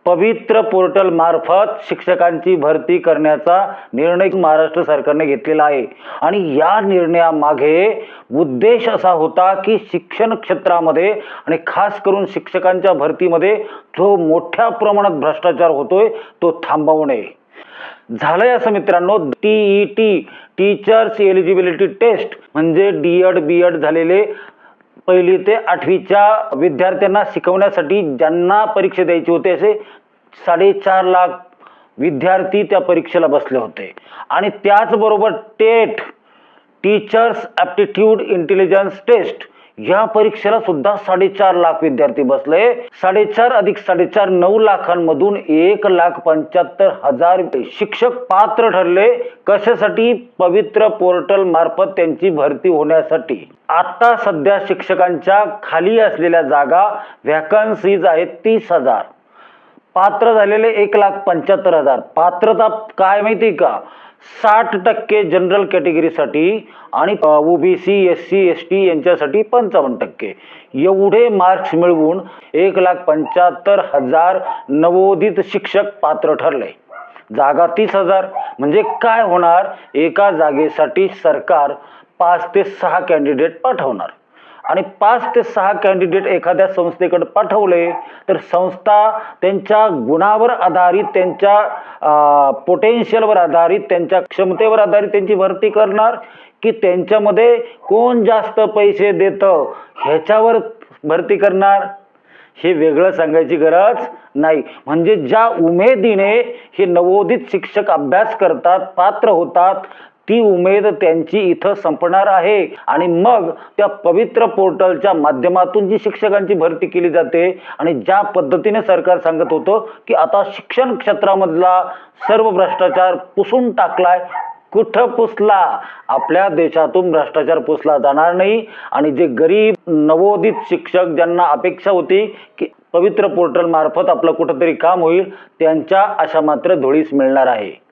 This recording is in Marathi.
पवित्र पोर्टल मार्फत शिक्षकांची भरती करण्याचा निर्णय महाराष्ट्र सरकारने घेतलेला आहे आणि या निर्णयामागे उद्देश असा होता की शिक्षण क्षेत्रामध्ये आणि खास करून शिक्षकांच्या भरतीमध्ये जो मोठ्या प्रमाणात भ्रष्टाचार होतोय तो थांबवणे. झालंय असं मित्रांनो, TET टीचर्स एलिजिबिलिटी टेस्ट म्हणजे DED झालेले 1ली ते 8वीच्या विद्यार्थ्यांना शिकवण्यासाठी ज्यांना परीक्षा द्यायची होते असे 4.5 लाख विद्यार्थी त्या परीक्षेला बसले होते. आणि त्याचबरोबर TAIT teachers aptitude intelligence test या परीक्षेला सुद्धा 4.5 लाख विद्यार्थी बसले. 4.5 अधिक 4.5 9 लाखांमधून 1,75,000 शिक्षक पात्र ठरले. कशासाठी? पवित्र पोर्टल मार्फत त्यांची भरती होण्यासाठी. आता सध्या शिक्षकांच्या खाली असलेल्या जागा व्हॅकन्सीज आहेत 30,000. पात्र झालेले 1,75,000. पात्रता काय माहिती का? 60% जनरल कॅटेगरीसाठी आणि OBC SC ST यांच्यासाठी 55%. एवढे मार्क्स मिळवून 1,75,000 नवोदित शिक्षक पात्र ठरले. जागा 30,000 म्हणजे काय होणार? एका जागेसाठी सरकार 5 ते 6 कॅन्डिडेट पाठवणार आणि 5 ते 6 कॅन्डिडेट एखाद्या संस्थेकडे पाठवले तर संस्था त्यांच्या गुणावर आधारित, त्यांच्या पोटेन्शियलवर आधारित, त्यांच्या क्षमतेवर आधारित त्यांची भरती करणार की त्यांच्यामध्ये कोण जास्त पैसे देतं ह्याच्यावर भरती करणार? हे वेगळं सांगायची गरज नाही. म्हणजे ज्या उमेदीने हे नवोदित शिक्षक अभ्यास करतात, पात्र होतात, ती उमेद त्यांची इथं संपणार आहे आणि मग त्या पवित्र पोर्टलच्या माध्यमातून जी शिक्षकांची भरती केली जाते आणि ज्या पद्धतीने सरकार सांगत होतं की आता शिक्षण क्षेत्रामधला सर्व भ्रष्टाचार पुसून टाकलाय. कुठं पुसला? आपल्या देशातून भ्रष्टाचार पुसला जाणार नाही आणि जे गरीब नवोदित शिक्षक ज्यांना अपेक्षा होती की पवित्र पोर्टल मार्फत आपलं कुठंतरी काम होईल त्यांच्या आशा मात्र धुळीस मिळणार आहे.